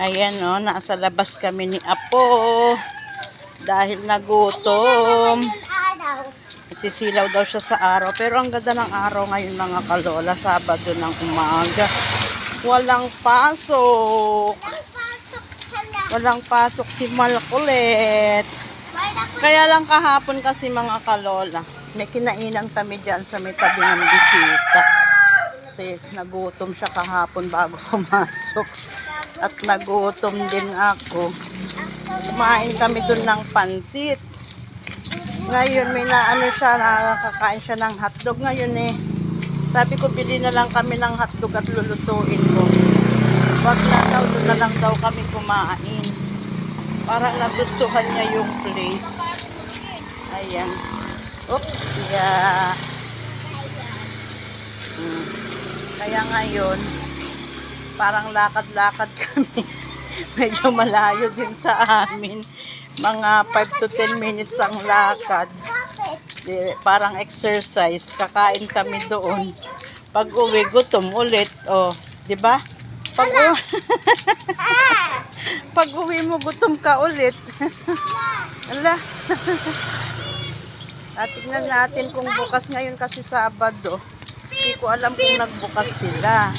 Ayan o, nasa labas kami ni Apo. Dahil nagutom. Sisilaw daw siya sa araw. Pero ang ganda ng araw ngayon mga kalola. Sabado ng umaga. Walang pasok. Walang pasok si Malkulit. Kaya lang kahapon kasi mga kalola. May kinainan kami dyan sa may tabi ng bisita. Kasi nagutom siya kahapon bago pumasok. At nagutom din ako. Kumain kami dun ng pansit. Ngayon may naano siya, nakakain siya ng hotdog. Ngayon sabi ko bili na lang kami ng hotdog at lulutuin ko. Wag na daw, doon na lang daw kami kumain. Parang nagustuhan niya yung place. Ayan. Oops, yeah. Kaya ngayon, parang lakad-lakad kami. Medyo malayo din sa amin. Mga 5 to 10 minutes ang lakad. Parang exercise. Kakain kami doon. Pag uwi, gutom ulit. Oh, di ba? Pag uwi mo, gutom ka ulit. Ala. At tignan natin kung bukas ngayon kasi Sabado. Hindi ko alam kung nagbukas sila.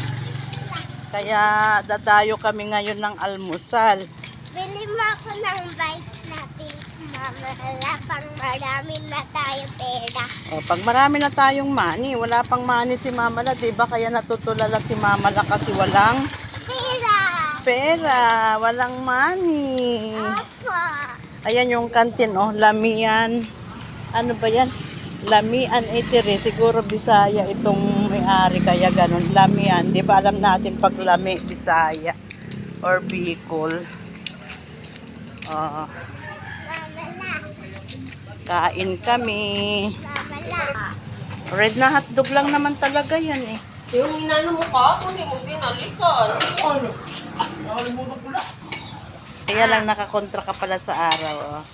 Kaya dadayo kami ngayon ng almusal. Bili mo ako ng bike natin, Mama. Pang marami na tayo pera. O, pag marami na tayong money, wala pang money si Mama La, diba? Kaya natutulala si Mama La kasi walang pera, walang money. Opo. Ayan yung kantin, oh, Lamian. Ano ba yan? Lamian Eatery. Siguro Bisaya itong may-ari, kaya ganun. Lamian. Di ba alam natin pag Lami, Bisaya or Bicol. Mama La. Kain kami. Mama La. Red na hotdog lang naman talaga yan eh. Yung inano mo ka, kung hindi mo binalikan. Ano? Kaya lang nakakontra ka pala sa araw. Oh.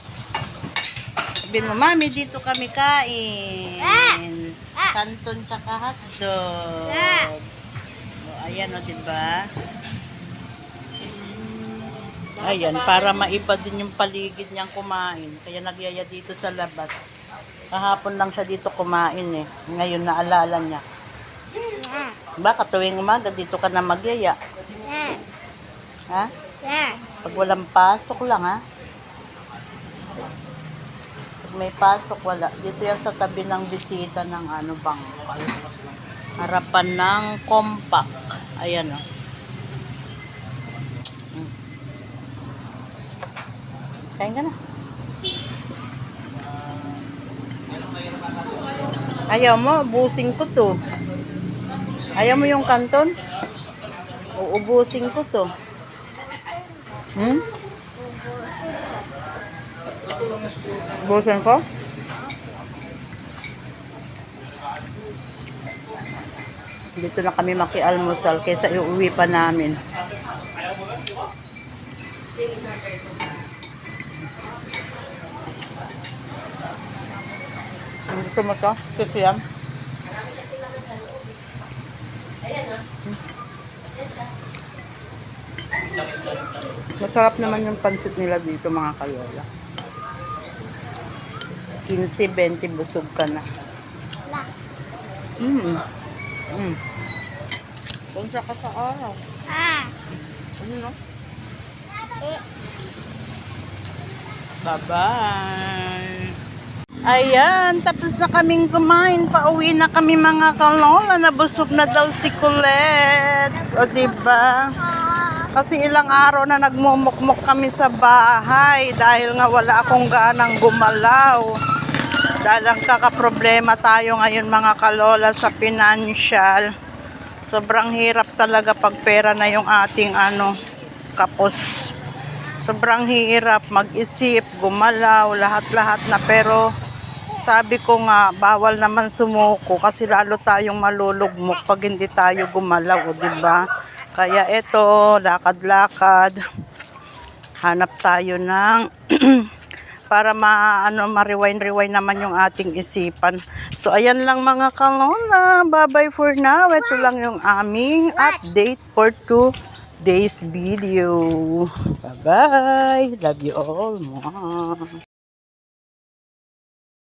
Sabihin mo, Mami, dito kami kain. Kanton tsaka hotdog. O, ayan o, diba? Ayan, para maiba din yung paligid niyang kumain. Kaya nagyaya dito sa labas. Kahapon lang siya dito kumain eh. Ngayon naalala niya. Baka tuwing umaga dito ka na magyaya. Ha? Pag walang pasok lang ha. Pag may pasok wala. Dito yan sa tabi ng bisita ng ano bangkal. Harapan ng compact. Ayan o. Kain ka na. Ayaw mo, ubusin ko to. Ayaw mo yung kanton? Uubusin ko to. Ubusin ko? Dito na kami makialmusal kaysa iuwi pa namin. Gusto mo to? Gusto yan? Masarap naman yung pansit nila dito mga kalola. 15-20 busog ka na. Kung sa ka sa araw. Ano no? Bye-bye. Ayan, tapos na kaming kumain. Pauwi na kami mga kalola. Nabusog na daw si Colette. O diba? Kasi ilang araw na nagmumukmuk kami sa bahay. Dahil nga wala akong ganang gumalaw. Dahil ang kakaproblema tayo ngayon mga kalola sa financial. Sobrang hirap talaga pag pera na yung ating kapos. Sobrang hirap mag-isip, gumalaw, lahat-lahat na. Pero sabi ko nga, bawal naman sumuko kasi lalo tayong malulugmok pag hindi tayo gumalaw, diba? Kaya eto, lakad-lakad. Hanap tayo ng para ma-rewind naman yung ating isipan. So ayan lang mga kalola. Bye-bye for now. Ito lang yung aming update for today's video. Bye-bye. Love you all. Mwah.